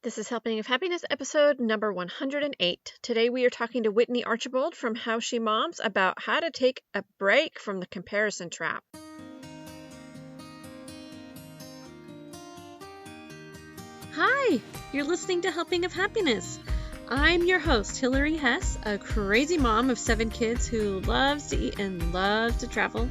This is Helping of Happiness, episode number 108. Today we are talking to Whitney Archibald from How She Moms about how to take a break from the comparison trap. Hi, you're listening to Helping of Happiness. I'm your host, Hillary Hess, a crazy mom of 7 kids who loves to eat and loves to travel.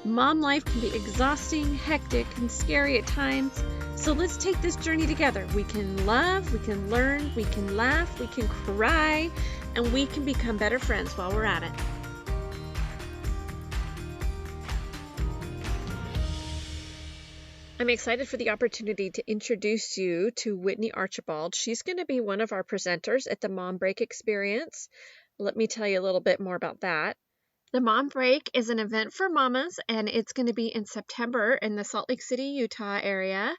Mom life can be exhausting, hectic, and scary at times. So let's take this journey together. We can love, we can learn, we can laugh, we can cry, and we can become better friends while we're at it. I'm excited for the opportunity to introduce you to Whitney Archibald. She's going to be one of our presenters at the Mom Break Experience. Let me tell you a little bit more about that. The Mom Break is an event for mamas, and it's going to be in September in the Salt Lake City, Utah area.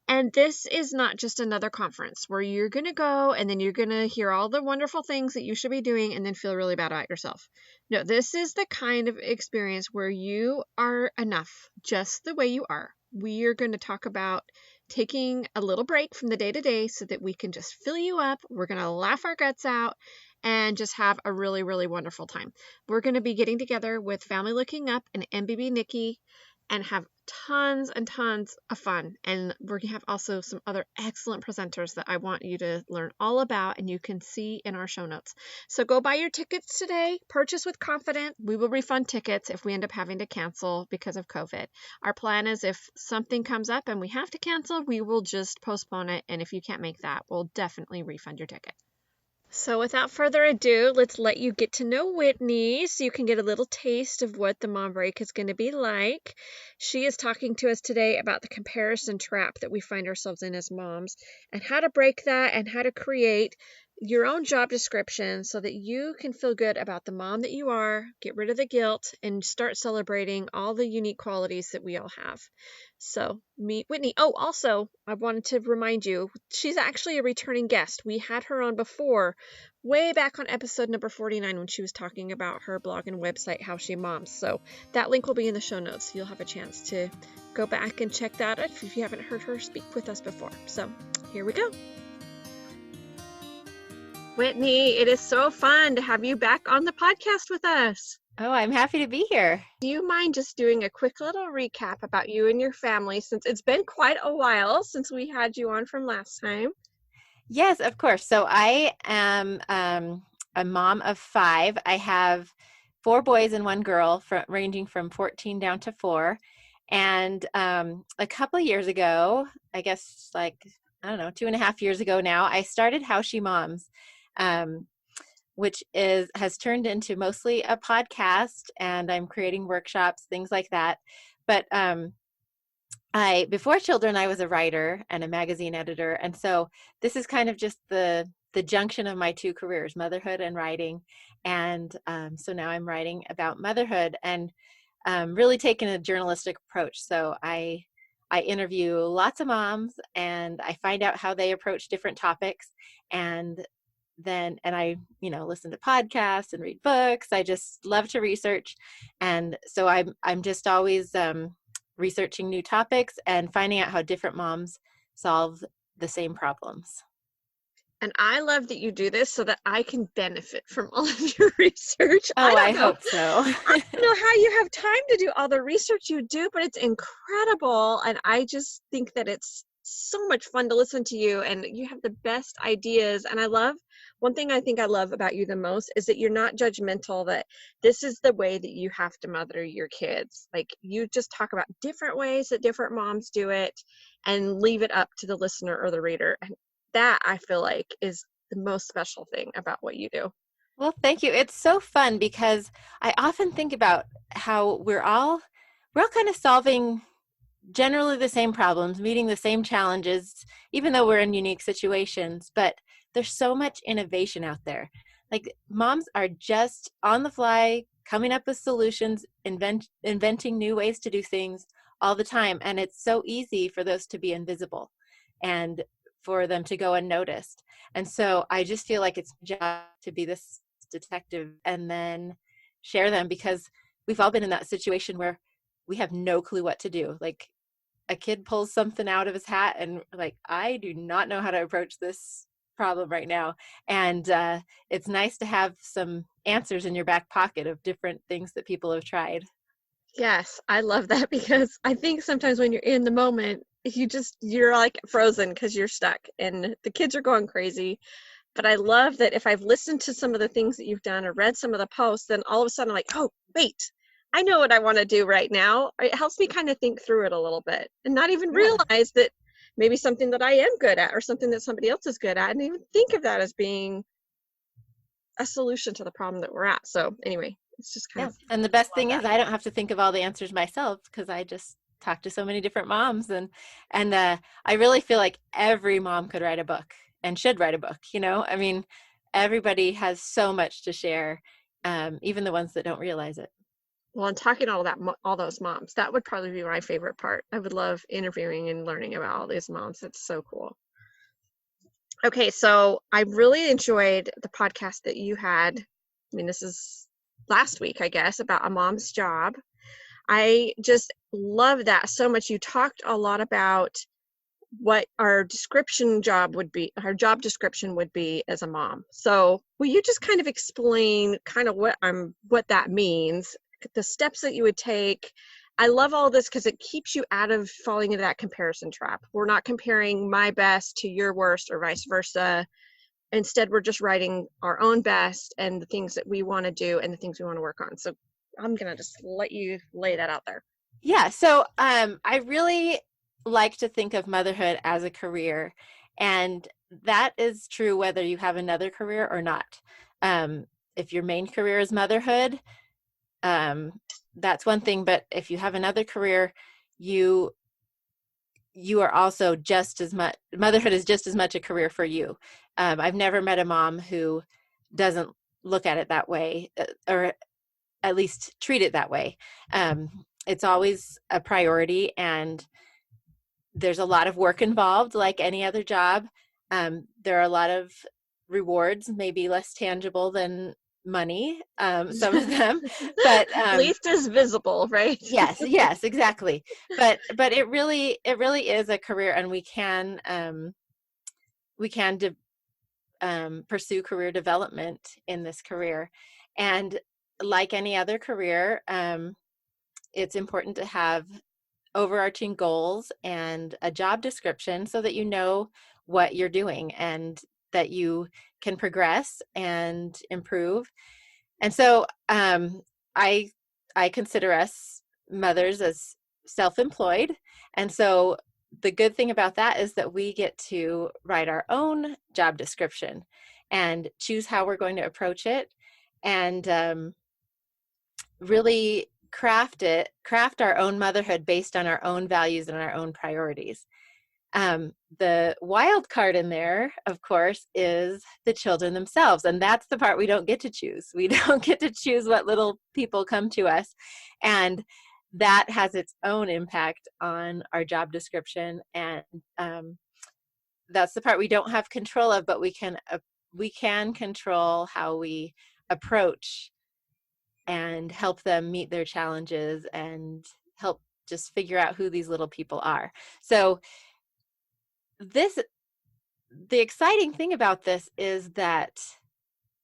And this is not just another conference where you're going to go and then you're going to hear all the wonderful things that you should be doing and then feel really bad about yourself. No, this is the kind of experience where you are enough just the way you are. We are going to talk about taking a little break from the day-to-day so that we can just fill you up. We're going to laugh our guts out and just have a really, really wonderful time. We're going to be getting together with Family Looking Up and MBB Nikki and have tons and tons of fun. And we're going to have also some other excellent presenters that I want you to learn all about, and you can see in our show notes. So go buy your tickets today. Purchase with confidence. We will refund tickets if we end up having to cancel because of COVID. Our plan is if something comes up and we have to cancel, we will just postpone it. And if you can't make that, we'll definitely refund your ticket. So without further ado, let's let you get to know Whitney so you can get a little taste of what the Mom Break is going to be like. She is talking to us today about the comparison trap that we find ourselves in as moms and how to break that and how to create your own job description so that you can feel good about the mom that you are, get rid of the guilt, and start celebrating all the unique qualities that we all have. So meet Whitney. Oh, also, I wanted to remind you, she's actually a returning guest. We had her on before, way back on episode number 49 when she was talking about her blog and website, How She Moms. So that link will be in the show notes. You'll have a chance to go back and check that out if you haven't heard her speak with us before. So here we go. Whitney, it is so fun to have you back on the podcast with us. Oh, I'm happy to be here. Do you mind just doing a quick little recap about you and your family, since it's been quite a while since we had you on from last time? Yes, of course. So I am a mom of 5. I have 4 boys and 1 girl, ranging from 14 down to 4. And a couple of years ago, I guess I don't know, 2.5 years ago now, I started How She Moms, which has turned into mostly a podcast, and I'm creating workshops, things like that. But before children, I was a writer and a magazine editor. And so this is kind of just the junction of my 2 careers, motherhood and writing. And so now I'm writing about motherhood and really taking a journalistic approach. So I interview lots of moms and I find out how they approach different topics. And I, listen to podcasts and read books. I just love to research. And so I'm just always researching new topics and finding out how different moms solve the same problems. And I love that you do this so that I can benefit from all of your research. Oh, I hope so. I don't know how you have time to do all the research you do, but it's incredible. And I just think that it's so much fun to listen to you, and you have the best ideas. And one thing I think I love about you the most is that you're not judgmental, that this is the way that you have to mother your kids. Like, you just talk about different ways that different moms do it and leave it up to the listener or the reader. And that, I feel like, is the most special thing about what you do. Well, thank you. It's so fun because I often think about how we're all kind of solving generally the same problems, meeting the same challenges, even though we're in unique situations. But there's so much innovation out there. Like, moms are just on the fly, coming up with solutions, inventing new ways to do things all the time. And it's so easy for those to be invisible and for them to go unnoticed. And so I just feel like it's my job to be this detective and then share them, because we've all been in that situation where we have no clue what to do. Like, a kid pulls something out of his hat and like, I do not know how to approach this problem right now. And it's nice to have some answers in your back pocket of different things that people have tried. Yes, I love that because I think sometimes when you're in the moment, you're like frozen because you're stuck and the kids are going crazy. But I love that if I've listened to some of the things that you've done or read some of the posts, then all of a sudden I'm like, oh, wait, I know what I want to do right now. It helps me kind of think through it a little bit and not even Yeah. realize that maybe something that I am good at or something that somebody else is good at, and even think of that as being a solution to the problem that we're at. So anyway, it's just kind Yeah. of, And the best I love thing that. is I don't have to think of all the answers myself because I just talk to so many different moms, and I really feel like every mom could write a book and should write a book, you know? I mean, everybody has so much to share, even the ones that don't realize it. Well, and talking to all those moms, that would probably be my favorite part. I would love interviewing and learning about all these moms. It's so cool. Okay, so I really enjoyed the podcast that you had. I mean, this is last week, I guess, about a mom's job. I just love that so much. You talked a lot about what our job description would be as a mom. So will you just kind of explain kind of what that means, the steps that you would take? I love all this because it keeps you out of falling into that comparison trap. We're not comparing my best to your worst or vice versa. Instead, we're just writing our own best and the things that we want to do and the things we want to work on. So I'm gonna just let you lay that out there. Yeah, so I really like to think of motherhood as a career, and that is true whether you have another career or not. If your main career is motherhood, um, that's one thing, but if you have another career, you you are also just as much, motherhood is just as much a career for you. I've never met a mom who doesn't look at it that way, or at least treat it that way. It's always a priority, and there's a lot of work involved, like any other job. There are a lot of rewards, maybe less tangible than money, some of them, but Least is visible, right? yes, yes, exactly. But it really is a career, and we can pursue career development in this career, and like any other career, it's important to have overarching goals and a job description so that you know what you're doing and that you can progress and improve. And so I I consider us mothers as self-employed. And so the good thing about that is that we get to write our own job description and choose how we're going to approach it, and really craft our own motherhood based on our own values and our own priorities. The wild card in there, of course, is the children themselves. And that's the part we don't get to choose. We don't get to choose what little people come to us. And that has its own impact on our job description. And that's the part we don't have control of, but we can control how we approach and help them meet their challenges and help just figure out who these little people are. So this the exciting thing about this is that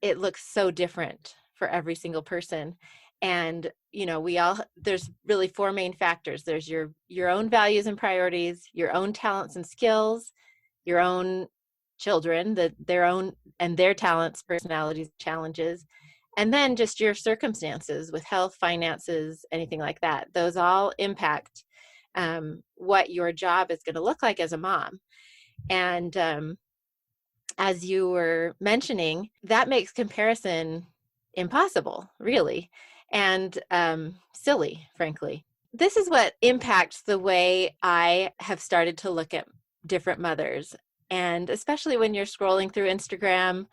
it looks so different for every single person. And we all there's really four main factors. There's your own values and priorities, your own talents and skills, your own children, their own and their talents, personalities, challenges, and then just your circumstances with health, finances, anything like that. Those all impact what your job is going to look like as a mom. And as you were mentioning, that makes comparison impossible, really, and silly, frankly. This is what impacts the way I have started to look at different mothers. And especially when you're scrolling through Instagram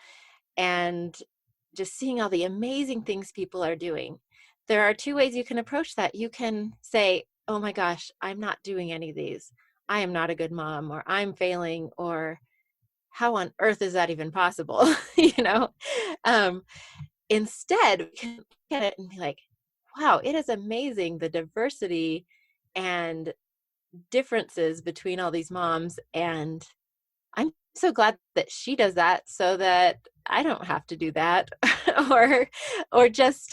and just seeing all the amazing things people are doing, there are two ways you can approach that. You can say, oh my gosh, I'm not doing any of these. I am not a good mom, or I'm failing, or how on earth is that even possible? you know, um, Instead, we can look at it and be like, wow, it is amazing the diversity and differences between all these moms, and I'm so glad that she does that so that I don't have to do that. or or just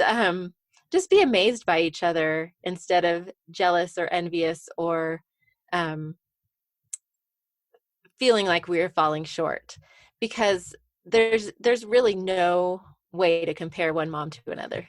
be amazed by each other instead of jealous or envious, or um feeling like we're falling short, because there's really no way to compare one mom to another.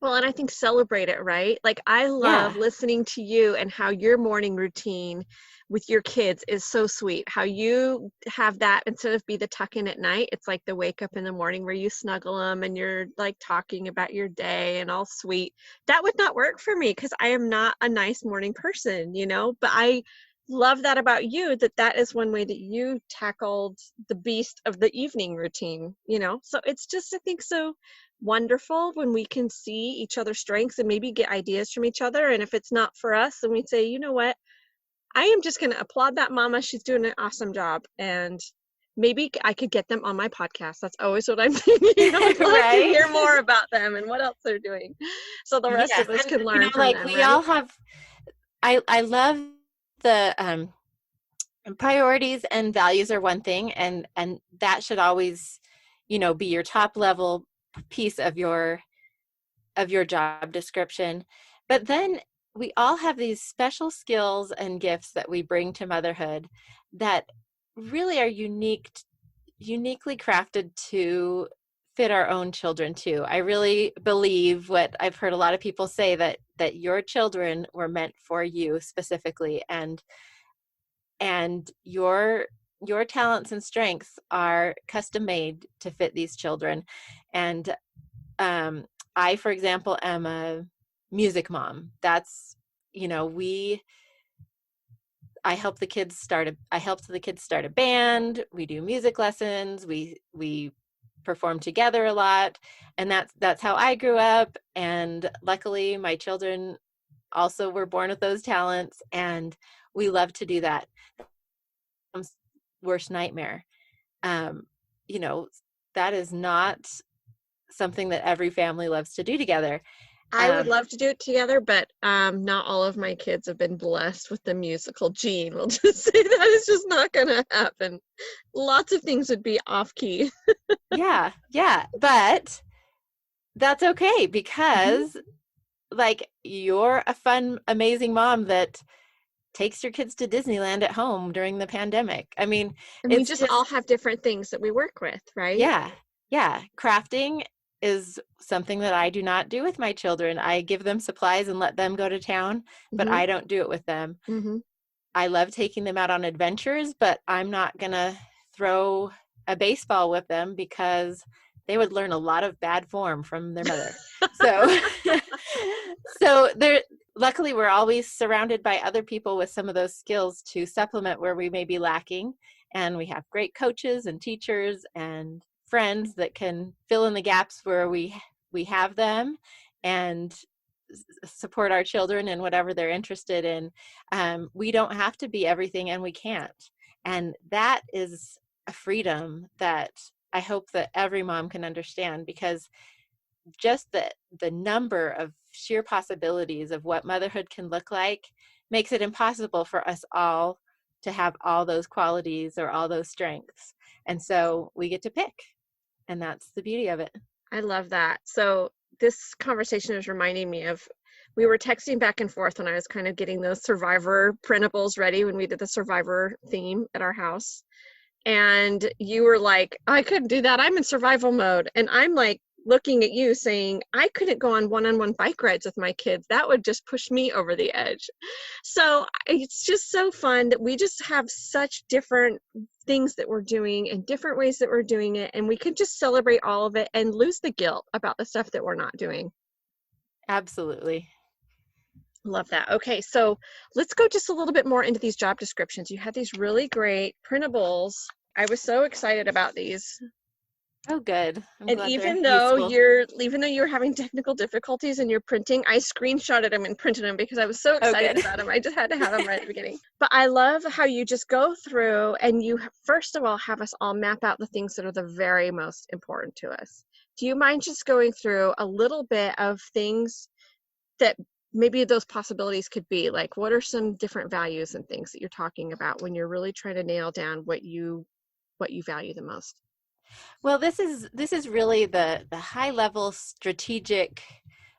Well, and I think celebrate it, right? Like, I love Yeah. listening to you and how your morning routine with your kids is so sweet. How you have that instead of be the tuck in at night, it's like the wake up in the morning where you snuggle them and you're like talking about your day and all sweet. That would not work for me because I am not a nice morning person, you know? But I love that about you, that that is one way that you tackled the beast of the evening routine, you know? So it's just, I think, so wonderful when we can see each other's strengths and maybe get ideas from each other. And if it's not for us, then we say, you know what? I am just going to applaud that mama. She's doing an awesome job. And maybe I could get them on my podcast. That's always what I'm thinking. I would love to Right. hear more about them and what else they're doing. So the rest Yes, of us and can learn from like them, we right? all have, I love the priorities and values are one thing, and that should always, be your top level piece of your job description. But then we all have these special skills and gifts that we bring to motherhood that really are uniquely crafted to fit our own children too. I really believe what I've heard a lot of people say, that your children were meant for you specifically, and your talents and strengths are custom made to fit these children. And I, for example, am a music mom. That's, we I helped the kids start a band. We do music lessons. We perform together a lot, and that's how I grew up. And luckily my children also were born with those talents, and we love to do that. Worst nightmare. Um, you know, that is not something that every family loves to do together. I would Um, love to do it together, but not all of my kids have been blessed with the musical gene. We'll just say that is just not going to happen. Lots of things would be off key. yeah, yeah, but that's okay, Mhm. because like you're a fun, amazing mom that takes your kids to Disneyland at home during the pandemic. I mean, And we it's just all just, have different things that we work with, right? yeah, yeah. Crafting is something that I do not do with my children. I give them supplies and let them go to town, but Hmm. I don't do it with them. Hmm. I love taking them out on adventures, but I'm not gonna throw a baseball with them because they would learn a lot of bad form from their mother. So, so there, luckily we're always surrounded by other people with some of those skills to supplement where we may be lacking. And we have great coaches and teachers and friends that can fill in the gaps where we have them, and support our children in whatever they're interested in. We don't have to be everything, and we can't. And that is a freedom that I hope that every mom can understand, because just the number of sheer possibilities of what motherhood can look like makes it impossible for us all to have all those qualities or all those strengths. And so we get to pick, and that's the beauty of it. I love that. So this conversation is reminding me of, we were texting back and forth when I was kind of getting those Survivor printables ready when we did the Survivor theme at our house. And you were like, I couldn't do that. I'm in survival mode. And I'm like looking at you saying, I couldn't go on one bike rides with my kids. That would just push me over the edge. So it's just so fun that we just have such different things that we're doing and different ways that we're doing it. And we can just celebrate all of it and lose the guilt about the stuff that we're not doing. Absolutely. Love that. Okay, so let's go just a little bit more into these job descriptions. You had these really great printables. I was so excited about these. Oh, good. I'm And glad they're useful. even though you're having technical difficulties in your printing, I screenshotted them and printed them because I was so Oh, excited good. about them. I just had to have them right at the beginning. But I love how you just go through and you first of all have us all map out the things that are the very most important to us. Do you mind just going through a little bit of things that maybe those possibilities could be? Like, what are some different values and things that you're talking about when you're really trying to nail down what you value the most? Well, this is really the high level strategic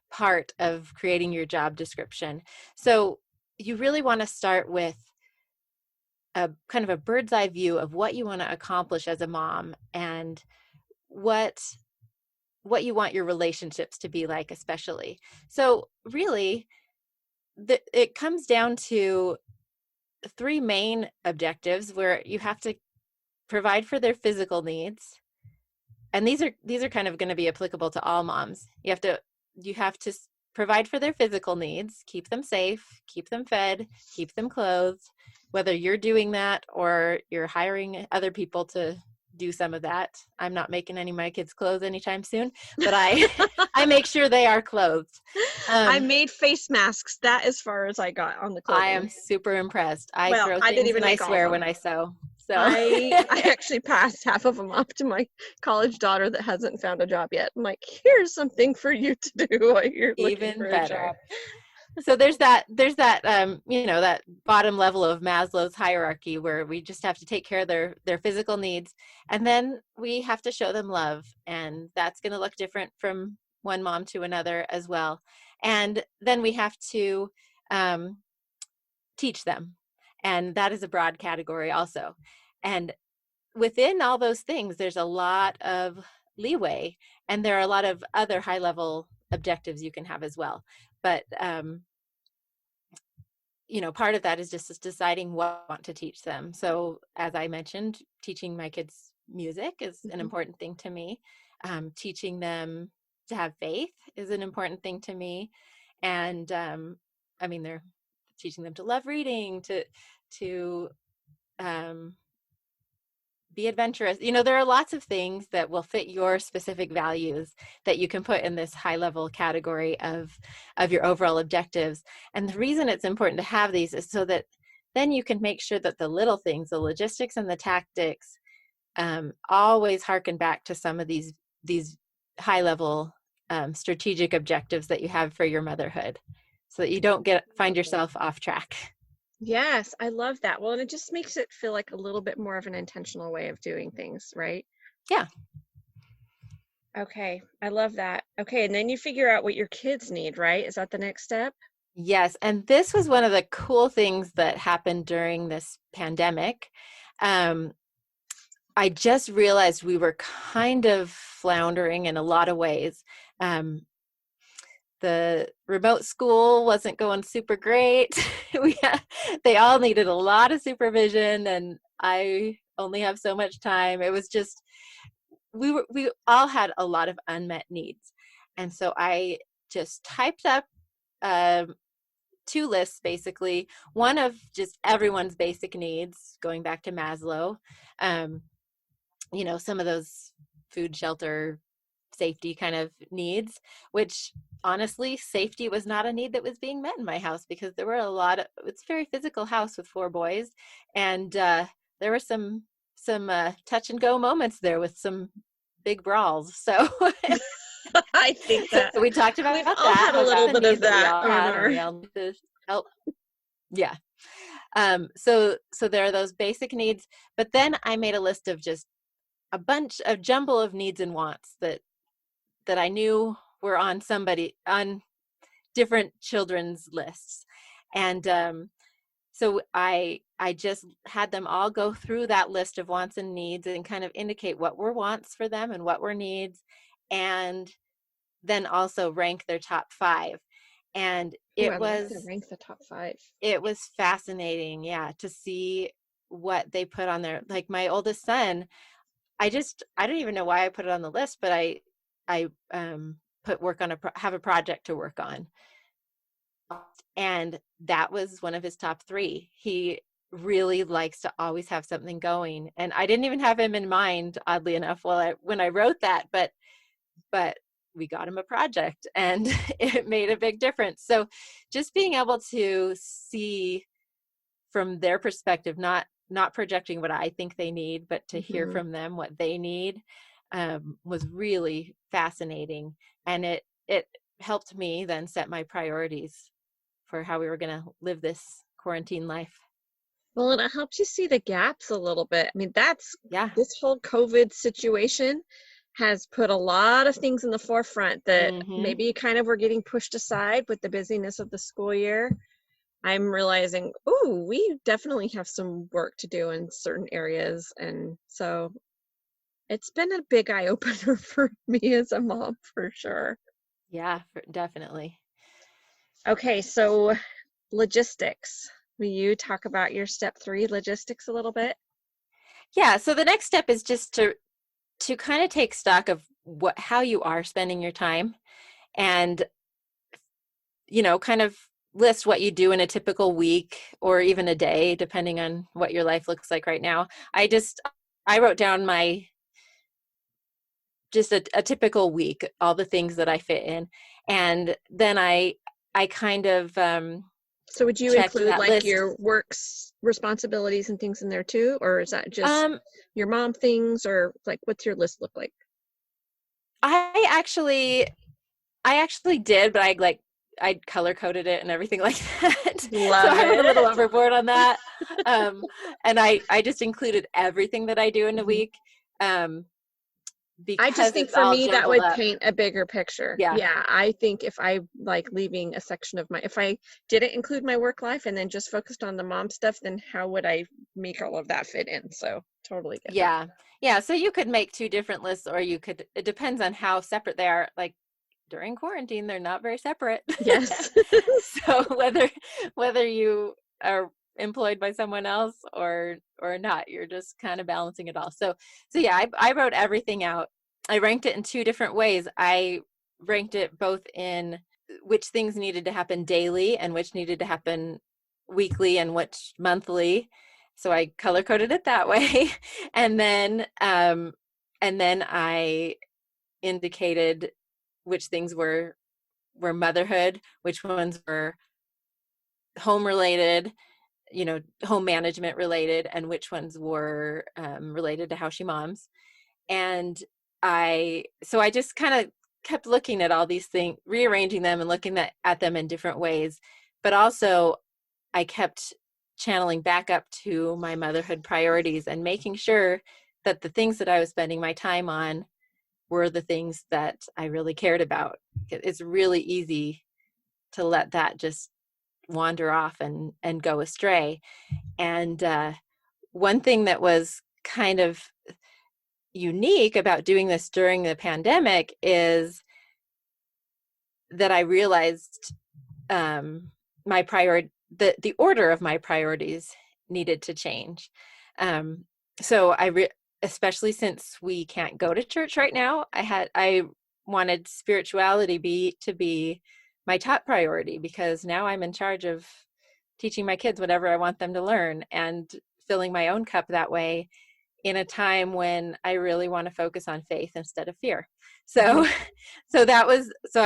part of creating your job description. So you really want to start with a kind of a bird's eye view of what you want to accomplish as a mom and what what you want your relationships to be like, especially. So really, it comes down to three main objectives where you have to provide for their physical needs, and these are kind of going to be applicable to all moms. You have to provide for their physical needs, keep them safe, keep them fed, keep them clothed, whether you're doing that or you're hiring other people to do some of that. I'm not making any of my kids clothes anytime soon, but I I make sure they are clothed. I um, made face masks. That as far as I got on the I clothing. am super impressed. I Well, throw I didn't things and even I make all of swear when them. I sew. So I actually passed half of them off to my college daughter that hasn't found a job yet. I'm like, here's something for you to do while you're looking even for a better. job. So there's that that bottom level of Maslow's hierarchy where we just have to take care of their physical needs, and then we have to show them love, and that's going to look different from one mom to another as well. And then we have to um, teach them, and that is a broad category also. And within all those things, there's a lot of leeway, and there are a lot of other high level objectives you can have as well. But part of that is just deciding what I want to teach them. So, as I mentioned, teaching my kids music is an Mhm. important thing to me. Teaching them to have faith is an important thing to me, and they're teaching them to love reading, to um, be adventurous. There are lots of things that will fit your specific values that you can put in this high level category of your overall objectives. And the reason it's important to have these is so that then you can make sure that the little things, the logistics and the tactics, always harken back to some of these high level strategic objectives that you have for your motherhood, so that you don't I find love that. yourself off track. Yes, I love that. Well, and it just makes it feel like a little bit more of an intentional way of doing things, right? Yeah. Okay, I love that. Okay, and then you figure out what your kids need, right? Is that the next step? Yes, and this was one of the cool things that happened during this pandemic. Um, I just realized we were kind of floundering in a lot of ways. Um, the remote school wasn't going super great. They all needed a lot of supervision, and I only have so much time. It was just we all had a lot of unmet needs, and so I just typed up um, two lists basically. One of just everyone's basic needs, going back to Maslow. Um, some of those food, shelter, safety kind of needs, which honestly, safety was not a need that was being met in my house because there were it's a very physical house with four boys. And there were some touch and go moments there with some big brawls. So I think so that we talked we've about all that, had a how that's little a bit of need that we that all on had, and our. we all need to help. Yeah. So there are those basic needs, but then I made a list of just a bunch of jumble of needs and wants that I knew were on different children's lists. And so I just had them all go through that list of wants and needs and kind of indicate what were wants for them and what were needs, and then also rank their top five. And Ooh, it I love to was rank the top five. it was fascinating, yeah, to see what they put on there. Like my oldest son, I don't even know why I put it on the list, but I put work on have a project to work on, and that was one of his top three. He really likes to always have something going, and I didn't even have him in mind, oddly enough, when I wrote that, but we got him a project, and it made a big difference. So just being able to see from their perspective, not projecting what I think they need, but to hear Hmm. from them what they need, was really fascinating, and it helped me then set my priorities for how we were going to live this quarantine life. Well, and it helps you see the gaps a little bit. I mean, Yeah. this whole COVID situation has put a lot of things in the forefront that Mm-hmm. maybe kind of were getting pushed aside with the busyness of the school year. I'm realizing, oh, we definitely have some work to do in certain areas. And so it's been a big eye opener for me as a mom, for sure. Yeah, definitely. Okay, so logistics. Will you talk about your step three logistics a little bit? Yeah. So the next step is just to kind of take stock of how you are spending your time, and kind of list what you do in a typical week or even a day, depending on what your life looks like right now. I wrote down my just a typical week, all the things that I fit in, and then I kind of So would you checked include that like list. your work's responsibilities and things in there too? Or is that just um your mom things, or like what's your list look like? I actually I actually did, but I color coded it and everything like that. So Love I went a little it. overboard on that. Um, and I just included everything that I do in a Mhm. week, I just because think it's for all me that jumbled would up. paint a bigger picture. Yeah. Yeah, I think if I like leaving a section of if I didn't include my work life and then just focused on the mom stuff, then how would I make all of that fit in? So totally get that. Yeah. Yeah. So you could make two different lists, or it depends on how separate they are. Like during quarantine, they're not very separate. Yes. So whether you are employed by someone else or not, you're just kind of balancing it all. So yeah, I wrote everything out. I ranked it in two different ways. I ranked it both in which things needed to happen daily and which needed to happen weekly and which monthly. So I color coded it that way. and then um and then I indicated which things were motherhood, which ones were home related, home management related, and which ones were related to how she moms. And I just kind of kept looking at all these things, rearranging them and looking at them in different ways. But also, I kept channeling back up to my motherhood priorities and making sure that the things that I was spending my time on were the things that I really cared about. It's really easy to let that just wander off and go astray. And one thing that was kind of unique about doing this during the pandemic is that I realized my priority the order of my priorities needed to change. Um, so especially since we can't go to church right now, I wanted spirituality to be my top priority, because now I'm in charge of teaching my kids whatever I want them to learn and filling my own cup that way in a time when I really want to focus on faith instead of fear. Mhm. So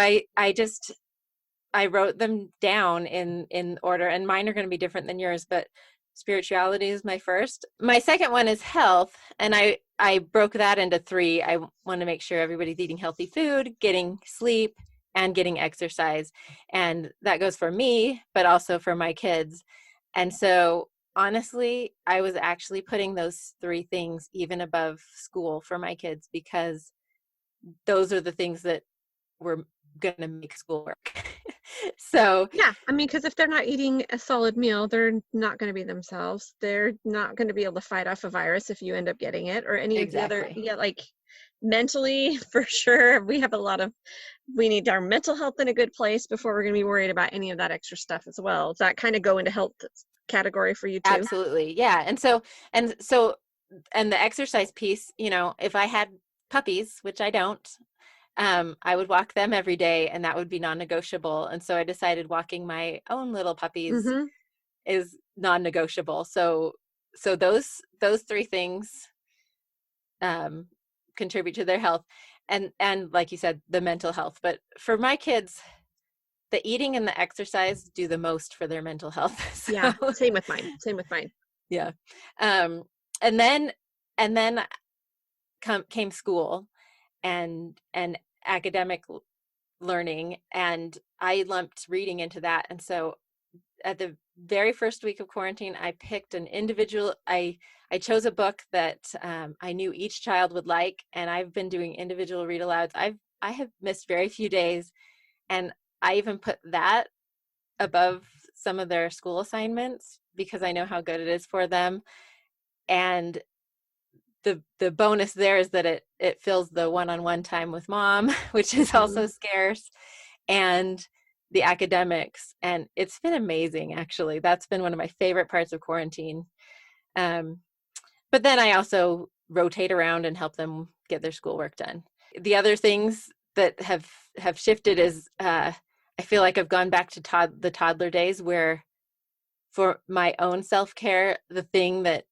I wrote them down in order, and mine are going to be different than yours, but spirituality is my first. My second one is health, and I broke that into three. I want to make sure everybody's eating healthy food, getting sleep, and getting exercise. And that goes for me, but also for my kids. And so honestly, I was actually putting those three things even above school for my kids, because those are the things that were going to make school work. So Yeah, I mean, because if they're not eating a solid meal, they're not going to be themselves. They're not going to be able to fight off a virus if you end up getting it, or any of the other, exactly. yeah, like mentally, for sure. We need our mental health in a good place before we're going to be worried about any of that extra stuff as well. Does that kind of go into health category for you too? Absolutely. Yeah. And so and the exercise piece, if I had puppies, which I don't, I would walk them every day, and that would be non-negotiable. And so I decided walking my own little puppies Mm-hmm. is non-negotiable. So those three things um, contribute to their health, and like you said, the mental health. But for my kids, the eating and the exercise do the most for their mental health. Yeah, So same with mine. Same with mine. yeah, um, and then and then came school and academic learning, and I lumped reading into that. And so at the very first week of quarantine, I picked an individual. I chose a book that I knew each child would like, and I've been doing individual read alouds. I have missed very few days, and I even put that above some of their school assignments because I know how good it is for them. And the bonus there is that it fills the one-on-one time with mom, which is also Mhm. scarce, and the academics. And it's been amazing, actually. That's been one of my favorite parts of quarantine. Um, but then I also rotate around and help them get their schoolwork done. The other things that have shifted is I feel like I've gone back to the toddler days where for my own self-care, the thing that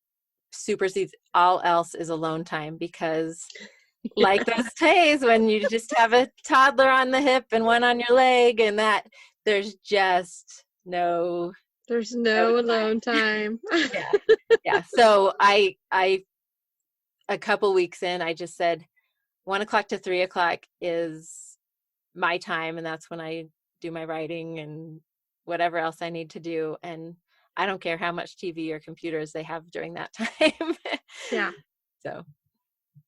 supersedes all else is alone time, because like those days when you just have a toddler on the hip and one on your leg, and that there's just There's no no alone time. time. Yeah. Yeah. So I a couple weeks in, I just said 1 o'clock to 3 o'clock is my time, and that's when I do my writing and whatever else I need to do. And I don't care how much TV or computers they have during that time. Yeah. So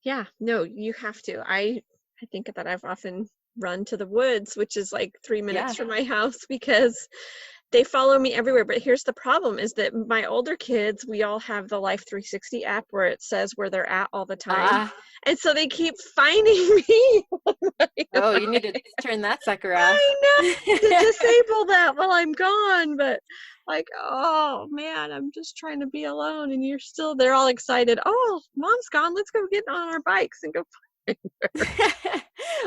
Yeah. No, you have to. I think that I've often run to the woods, which is like 3 minutes yeah. from my house, because they follow me everywhere. But here's the problem is that my older kids, we all have the Life 360 app where it says where they're at all the time. Ah, And so they keep finding me. oh, you need to turn that sucker off. I know to disable that while I'm gone, but like, oh man, I'm just trying to be alone and they're all excited. Oh, mom's gone. Let's go get on our bikes and go.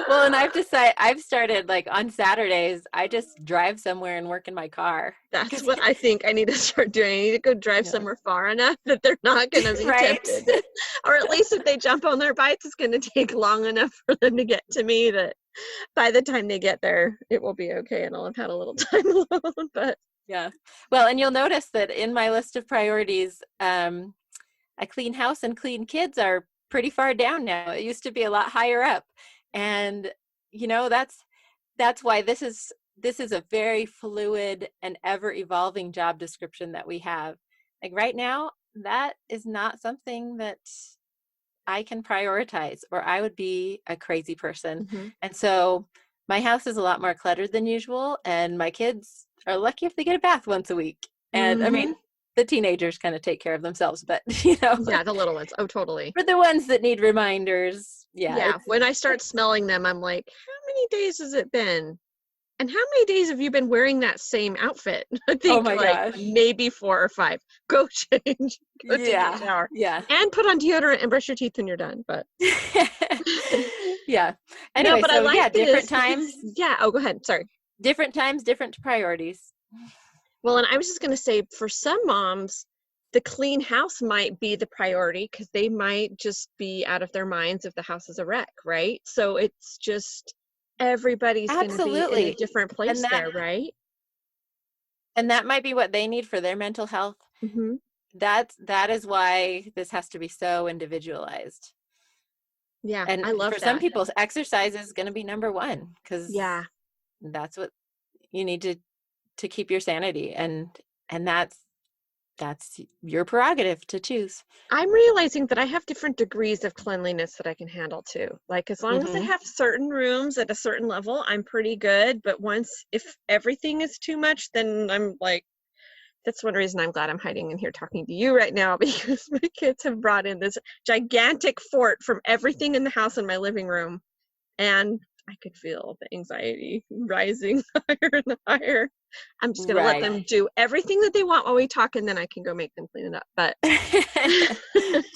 Well, and I've started like on Saturdays, I just drive somewhere and work in my car. That's 'Cause, what I think I need to start doing. I need to go drive yeah. somewhere far enough that they're not going to be Right. tempted. Or at least if they jump on their bikes, it's going to take long enough for them to get to me that by the time they get there, it will be okay and I'll have had a little time alone. But Yeah. Well, and you'll notice that in my list of priorities, a clean house and clean kids are pretty far down now. It used to be a lot higher up. And that's why this is a very fluid and ever evolving job description that we have. Like right now, that is not something that I can prioritize, or I would be a crazy person. mhm. And so my house is a lot more cluttered than usual, and my kids are lucky if they get a bath once a week. And I mean, Mhm. the teenagers kind of take care of themselves, but Yeah, the little ones. Oh, totally. for the ones that need reminders, yeah, Yeah, it's when I start smelling them, I'm like, "How many days has it been? And how many days have you been wearing that same outfit?" I oh think my like gosh. maybe 4 or 5. Go change. Go take a Yeah, shower. yeah. And put on deodorant and brush your teeth when you're done, but Yeah. no, Anyway, but I so like yeah, this because it's yeah, oh, go ahead, sorry. different times, different priorities. Well, and I was just gonna say, for some moms, the clean house might be the priority because they might just be out of their minds if the house is a wreck, right? So it's just everybody's gonna be in a Absolutely. different And place that there, right? and that might be what they need for their mental health. Mhm. That is why this has to be so individualized. Yeah, And I love for some that. people, exercise is going to be number one because Yeah. that's what you need to keep your sanity, and that's your prerogative to choose. I'm realizing that I have different degrees of cleanliness that I can handle too. Like as long as I Hmm. have certain rooms at a certain level, I'm pretty good. But once if everything is too much, then I'm like, that's one reason I'm glad I'm hiding in here talking to you right now because my kids have brought in this gigantic fort from everything in the house in my living room. And I could feel the anxiety rising higher and higher. I'm just gonna let Right. them do everything that they want while we talk, and then I can go make them clean it up. But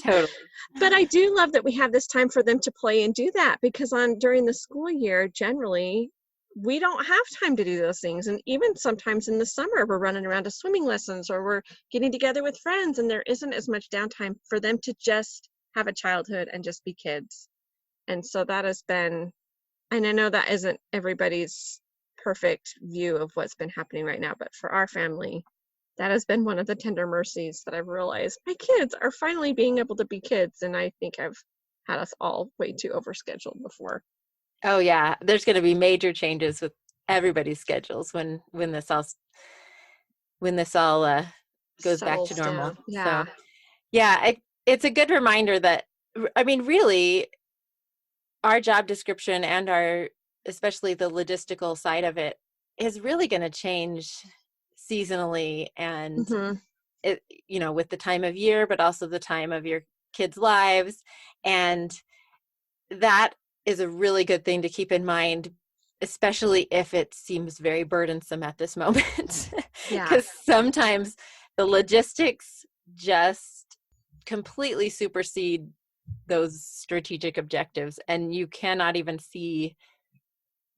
Totally. but I do love that we have this time for them to play and do that because on during the school year, generally, we don't have time to do those things. And even sometimes in the summer, we're running around to swimming lessons or we're getting together with friends, and there isn't as much downtime for them to just have a childhood and just be kids. And so that has been, and I know that isn't everybody's perfect view of what's been happening right now, but for our family, that has been one of the tender mercies that I've realized my kids are finally being able to be kids. And I think I've had us all way too overscheduled before. Oh yeah, there's going to be major changes with everybody's schedules when this all when this all goes back to Settles normal. down. So Yeah. yeah, it's a good reminder that, I mean, really, our job description and our, especially the logistical side of it, is really going to change seasonally, and Hmm. it, you know, with the time of year, but also the time of your kids' lives. And that is a really good thing to keep in mind, especially if it seems very burdensome at this moment. Yeah. Because sometimes the logistics just completely supersede those strategic objectives, and you cannot even see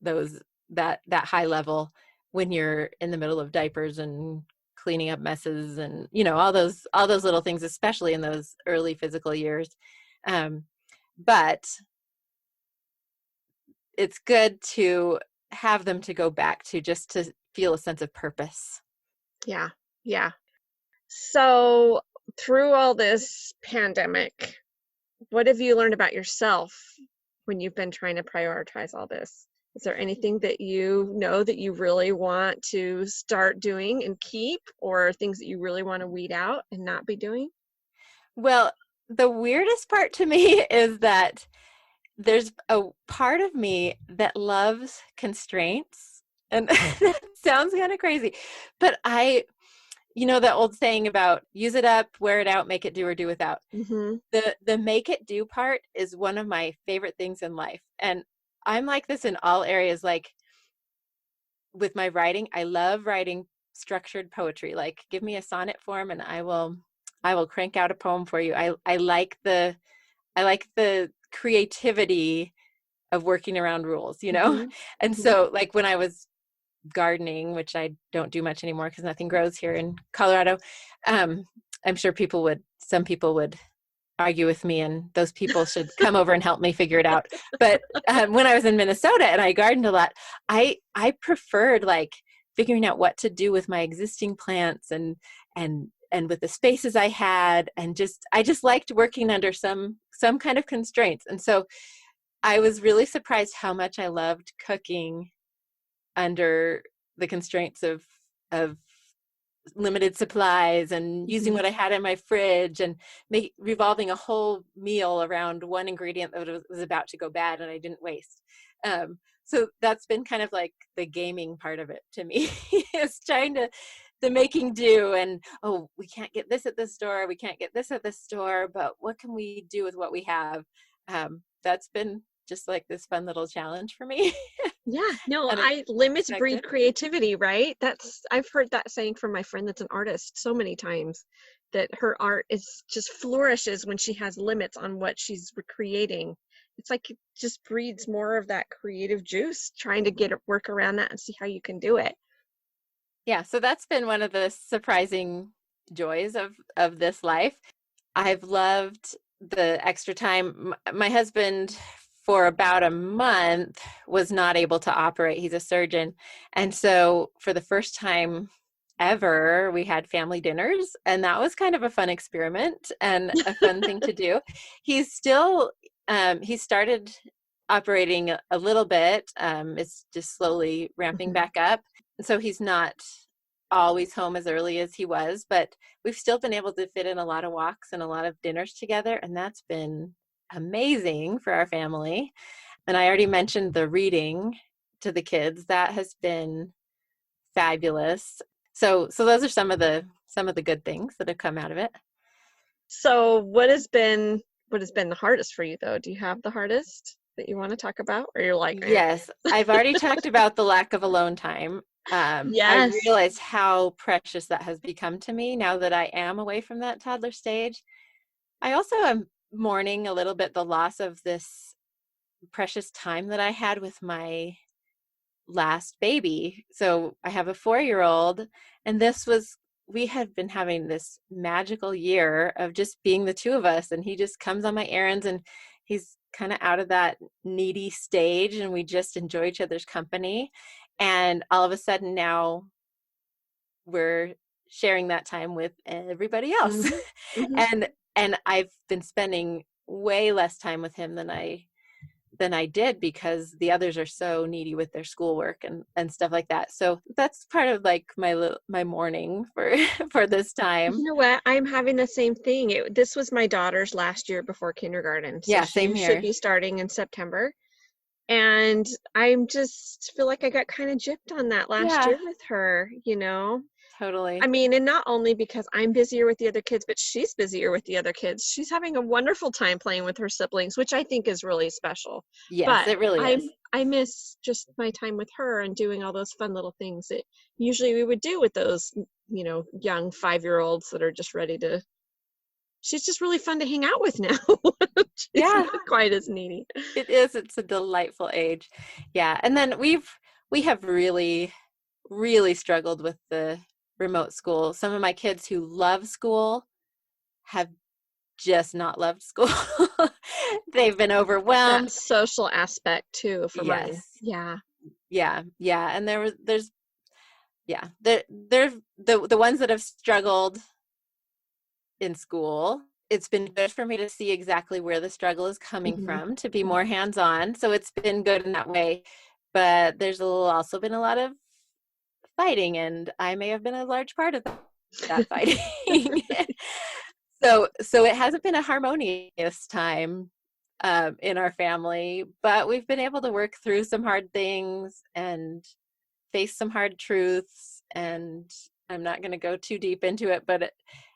those, that high level, when you're in the middle of diapers and cleaning up messes, and you know, all those little things, especially in those early physical years. um, but it's good to have them to go back to, just to feel a sense of purpose. Yeah. Yeah. So, through all this pandemic, what have you learned about yourself when you've been trying to prioritize all this? Is there anything that you know that you really want to start doing and keep, or things that you really want to weed out and not be doing? Well, the weirdest part to me is that there's a part of me that loves constraints. And that sounds kind of crazy, but you know, the old saying about use it up, wear it out, make it do or do without. Mm-hmm. The make it do part is one of my favorite things in life. And I'm like this in all areas. Like with my writing, I love writing structured poetry. Like give me a sonnet form and I will crank out a poem for you. I like the creativity of working around rules, you know? Mm-hmm. And Mm-hmm. so like when I was gardening, which I don't do much anymore because nothing grows here in Colorado, um, I'm sure some people would argue with me, and those people should come over and help me figure it out. But when I was in Minnesota and I gardened a lot, I preferred like figuring out what to do with my existing plants, and with the spaces I had, and I just liked working under some kind of constraints. And so I was really surprised how much I loved cooking under the constraints of limited supplies, and using Mm-hmm. what I had in my fridge, and revolving a whole meal around one ingredient that was about to go bad and I didn't waste. So that's been kind of like the gaming part of it to me, is trying to the making do, and oh, we can't get this at this store, we can't get this at this store, but what can we do with what we have? That's been just like this fun little challenge for me. Yeah, no, I limits breed Unexpected. creativity, right? I've heard that saying from my friend that's an artist so many times, that her art is just flourishes when she has limits on what she's creating. It's like it just breeds more of that creative juice, trying to work around that and see how you can do it. Yeah, so that's been one of the surprising joys of this life. I've loved the extra time. My husband, for about a month, was not able to operate. He's a surgeon. And so for the first time ever, we had family dinners, and that was kind of a fun experiment and a fun thing to do. He's still he started operating a little bit. It's just slowly ramping Mhm. back up. So he's not always home as early as he was, but we've still been able to fit in a lot of walks and a lot of dinners together, and that's been amazing for our family. And I already mentioned the reading to the kids. That has been fabulous. So those are some of the good things that have come out of it. So, what has been the hardest for you though? Do you have the hardest that you want to talk about, or you're like, eh? Yes, I've already talked about the lack of alone time. I Yes. realize how precious that has become to me now that I am away from that toddler stage. I also am mourning a little bit the loss of this precious time that I had with my last baby. So I have a 4-year-old, and we had been having this magical year of just being the two of us, and he just comes on my errands, and he's kind of out of that needy stage, and we just enjoy each other's company. And all of a sudden now we're sharing that time with everybody else. Hmm. Hmm. and and I've been spending way less time with him than I did because the others are so needy with their schoolwork and stuff like that. So that's part of like my morning for for this You time. know what? I'm having the same thing. This was my daughter's last year before kindergarten, so Yeah, same she should here. be starting in September. And I'm just feel like I got kind of gypped on that last Yeah, year with her, you know? I totally. mean, and not only because I'm busier with the other kids, but she's busier with the other kids. She's having a wonderful time playing with her siblings, which I think is really special. Yes, But it really I is. I miss just my time with her and doing all those fun little things that usually we would do with those, young 5-year-olds that are just ready to. She's just really fun to hang out with now. She's Yeah, not quite as needy. it is. It's a delightful age. Yeah. And then we have really struggled with the remote school. Some of my kids who love school have just not loved school. They've been That overwhelmed. social aspect too for mine. Yes. Yeah. Yeah. Yeah. And there's yeah. There's the ones that have struggled in school. It's been good for me to see exactly where the struggle is coming Mhm. from, to be more hands-on. So it's been good in that way. But also been a lot of fighting, and I may have been a large part of that fighting. So it hasn't been a harmonious time in our family, but we've been able to work through some hard things and face some hard truths. And I'm not going to go too deep into it, but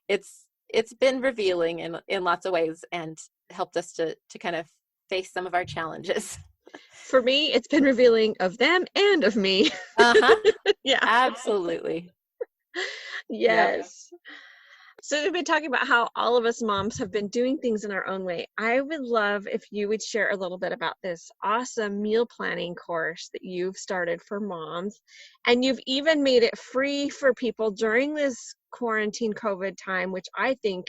it's been revealing in lots of ways and helped us to kind of face some of our challenges. For me, it's been revealing of them and of me. Uh-huh. Yeah. Absolutely. Yep. Yes. So we've been talking about how all of us moms have been doing things in our own way. I would love if you would share a little bit about this awesome meal planning course that you've started for moms. And you've even made it free for people during this quarantine COVID time, which I think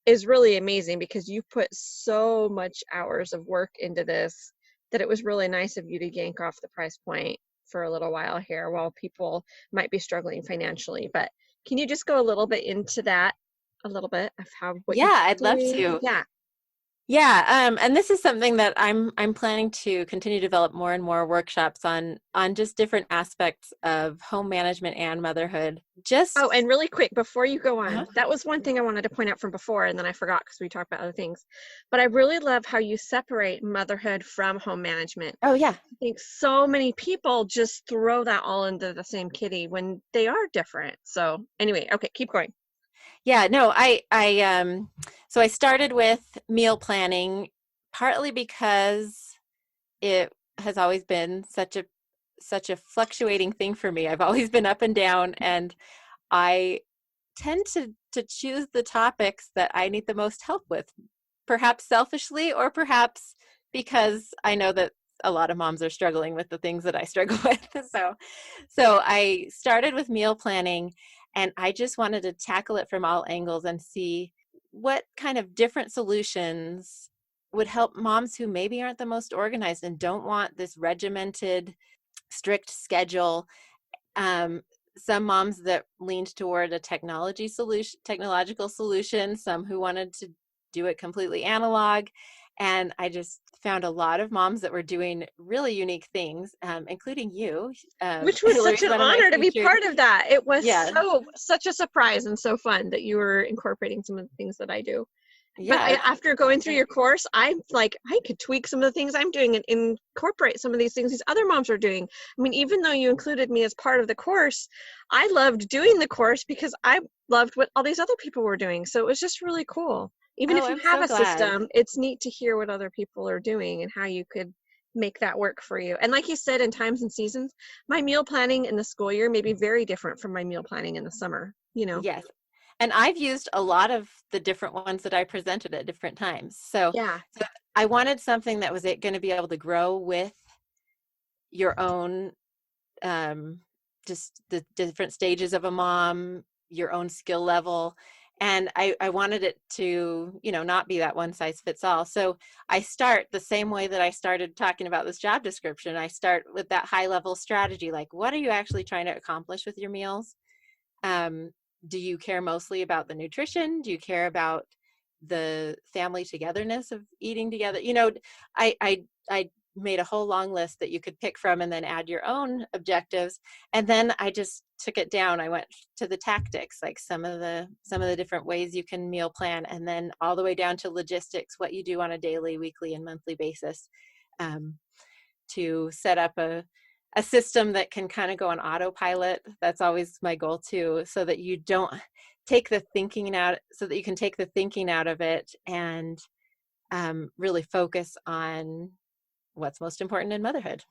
is really amazing because you've put so much hours of work into this that it was really nice of you to yank off the price point for a little while here while people might be struggling financially. But can you just go a little bit into that? A little bit of how what you've Yeah, I'd been love doing. to. Yeah. Yeah, and this is something that I'm planning to continue to develop more and more workshops on just different aspects of home management and motherhood. Oh, Just and really quick before you go uh-huh. on, that was one thing I wanted to point out from before, and then I forgot because we talked about other things. But I really love how you separate motherhood from home management. Oh yeah. I think so many people just throw that all into the same kitty when they are different. So anyway, okay, keep going. Yeah, no, so I started with meal planning partly because it has always been such a fluctuating thing for me. I've always been up and down, and I tend to choose the topics that I need the most help with, perhaps selfishly or perhaps because I know that a lot of moms are struggling with the things that I struggle with. So I started with meal planning, and I just wanted to tackle it from all angles and see what kind of different solutions would help moms who maybe aren't the most organized and don't want this regimented strict schedule. um, some moms that leaned toward a technological solution, some who wanted to do it completely analog. And I just found a lot of moms that were doing really unique things, including you. Which was such Hillary's an one of my honor to be featured. part of that. It was Yeah, such a surprise and so fun that you were incorporating some of the things that I do. But yeah, it's after going through great. your course, I'm like, I could tweak some of the things I'm doing and incorporate some of these things these other moms are doing. I mean, even though you included me as part of the course, I loved doing the course because I loved what all these other people were doing. So it was just really cool. Even Oh, if you I'm have so a glad. system, it's neat to hear what other people are doing and how you could make that work for you. And like you said, in times and seasons, my meal planning in the school year may be very different from my meal planning in the summer, you know? Yes. And I've used a lot of the different ones that I presented at different times. Yeah. So I wanted something that was going to be able to grow with your own, um, just the different stages of a mom, your own skill level. And I wanted it to, not be that one size fits all. So I start the same way that I started talking about this job description. I start with that high level strategy, like what are you actually trying to accomplish with your meals? Um, do you care mostly about the nutrition? Do you care about the family togetherness of eating together? I made a whole long list that you could pick from and then add your own objectives. And then I just took it down. I went to the tactics, like some of the different ways you can meal plan, and then all the way down to logistics, what you do on a daily, weekly, and monthly basis, um, to set up a system that can kind of go on autopilot. That's always my goal too, so that you don't take the thinking out, so that you can take the thinking out of it and really focus on what's most important in motherhood.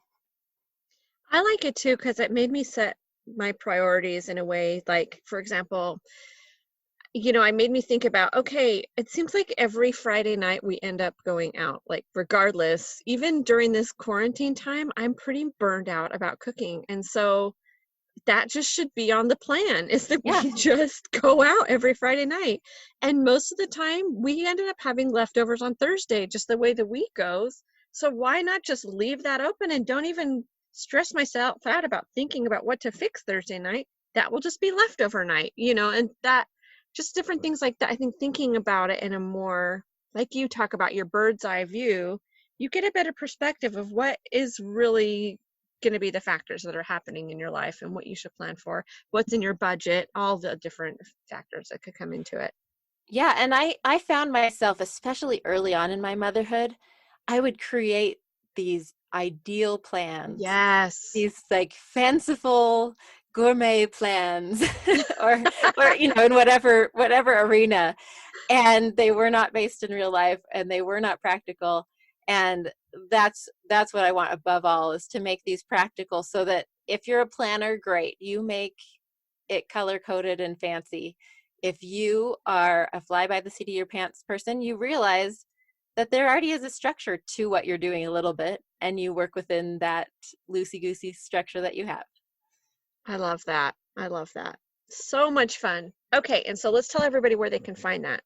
I like it too because it made me set my priorities in a way, like, for example, it made me think about, okay, it seems like every Friday night we end up going out, like, regardless, even during this quarantine time, I'm pretty burned out about cooking. And so that just should be on the plan, is that Yeah. we just go out every Friday night. And most of the time we ended up having leftovers on Thursday, just the way the week goes. So why not just leave that open and don't even stress myself out about thinking about what to fix Thursday night? That will just be leftover night, and that, just different things like that. I think thinking about it in a more, like you talk about your bird's eye view, you get a better perspective of what is really going to be the factors that are happening in your life and what you should plan for, what's in your budget, all the different factors that could come into it. Yeah, and I found myself, especially early on in my motherhood, I would create these ideal plans, Yes. these like fanciful gourmet plans, or in whatever arena, and they were not based in real life, and they were not practical. And that's what I want above all, is to make these practical, so that if you're a planner, great, you make it color coded and fancy. If you are a fly by the seat of your pants person, you realize that there already is a structure to what you're doing a little bit, and you work within that loosey goosey structure that you have. I love that. I love that. So much fun. Okay, and so let's tell everybody where they can find that.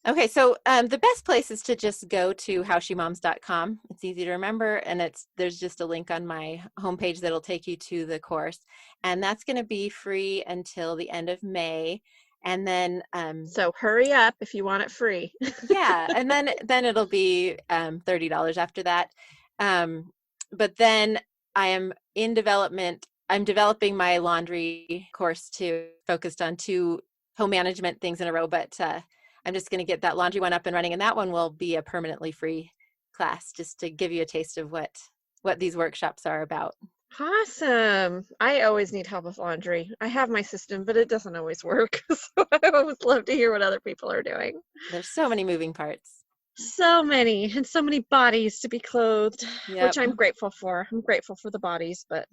Okay, so the best place is to just go to howshemoms.com. It's easy to remember, and there's just a link on my homepage that'll take you to the course, and that's going to be free until the end of May, and then So hurry up if you want it free. yeah, and then it'll be $30 after that. Um, but then I am in development. I'm developing my laundry course too, focused on two home management things in a row. But I'm just going to get that laundry one up and running, and that one will be a permanently free class, just to give you a taste of what these workshops are about. Awesome. I always need help with laundry. I have my system, but it doesn't always work. So I always love to hear what other people are doing. There's so many moving parts. So many, and so many bodies to be clothed, which Yep. I'm grateful for. I'm grateful for the bodies, but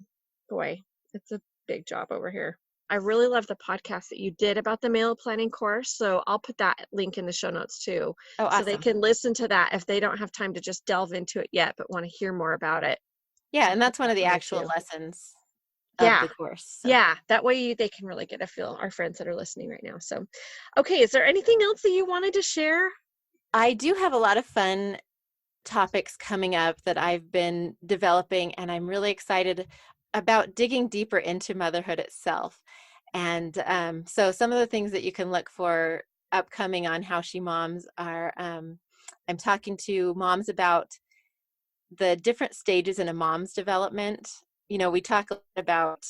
boy, it's a big job over here. I really love the podcast that you did about the meal planning course. So I'll put that link in the show notes too, Oh, so they awesome. can listen to that if they don't have time to just delve into it yet, but want to hear more about it. Yeah, I'll and put that's one that of the in there actual too. lessons of Yeah. the course. So. Yeah, that way they can really get a feel, our friends that are listening right now. So, okay, is there anything else that you wanted to share? I do have a lot of fun topics coming up that I've been developing, and I'm really excited about digging deeper into motherhood itself. And so some of the things that you can look for upcoming on How She Moms are, I'm talking to moms about the different stages in a mom's development. We talk a lot about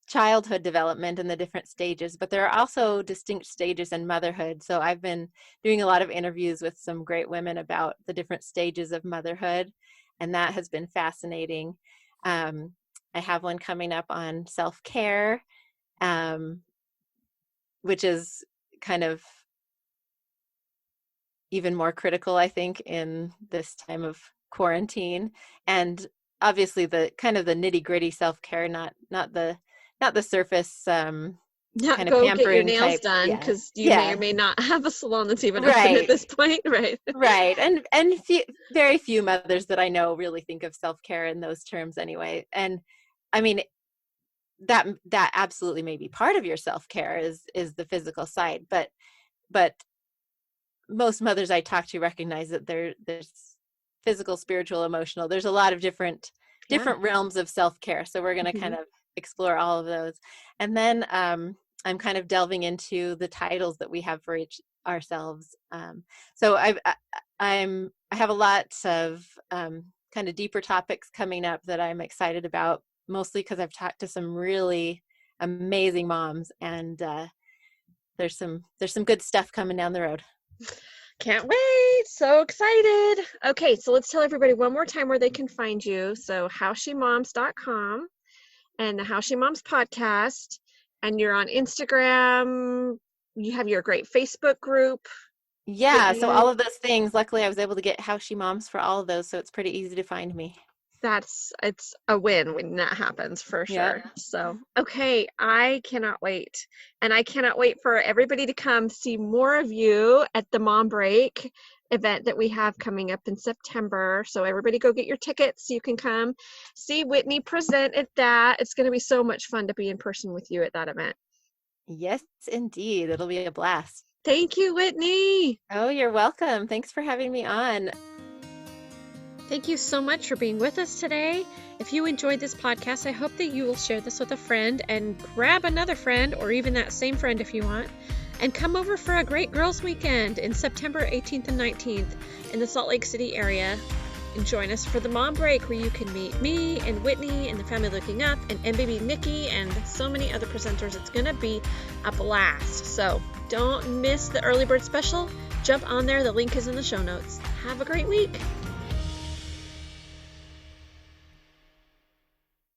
childhood development and the different stages, but there are also distinct stages in motherhood. So I've been doing a lot of interviews with some great women about the different stages of motherhood, and that has been fascinating. Um, I have one coming up on self-care, um, which is kind of even more critical, I think, in this time of quarantine. And obviously the kind of the nitty-gritty self-care, not the surface Not kind of go get your pampering nails type. done Yeah. because you may or Yeah. may not have a salon that's even open at Right. this point, right? Right. And very few mothers that I know really think of self-care in those terms anyway. And I mean, that absolutely may be part of your self-care, is the physical side, but most mothers I talk to recognize that there's physical, spiritual, emotional. There's a lot of different Yeah. realms of self-care. So we're going to kind Mhm. of explore all of those. And then I'm kind of delving into the titles that we have for each ourselves. So I have a lot of kind of deeper topics coming up that I'm excited about, mostly because I've talked to some really amazing moms, and there's some good stuff coming down the road. Can't wait. So excited. Okay, so let's tell everybody one more time where they can find you. So howshemoms.com and the How She Moms podcast. And you're on Instagram. You have your great Facebook group. Yeah, so Whitney, all of those things, luckily I was able to get How She Moms for all of those, so it's pretty easy to find me. it's a win when that happens for Yep. sure. So, okay, I cannot wait. And I cannot wait for everybody to come see more of you at the Mom Break event that we have coming up in September. So everybody go get your tickets so you can come see Whitney present at that. It's going to be so much fun to be in person with you at that event. Yes, indeed. It'll be a blast. Thank you, Whitney. Oh, you're welcome. Thanks for having me on. Thank you so much for being with us today. If you enjoyed this podcast, I hope that you will share this with a friend and grab another friend, or even that same friend if you want, and come over for a great girls' weekend in September 18th and 19th in the Salt Lake City area. And join us for the Mom Break, where you can meet me and Whitney and the Family Looking Up and baby Nikki and so many other presenters. It's going to be a blast. So don't miss the early bird special. Jump on there. The link is in the show notes. Have a great week.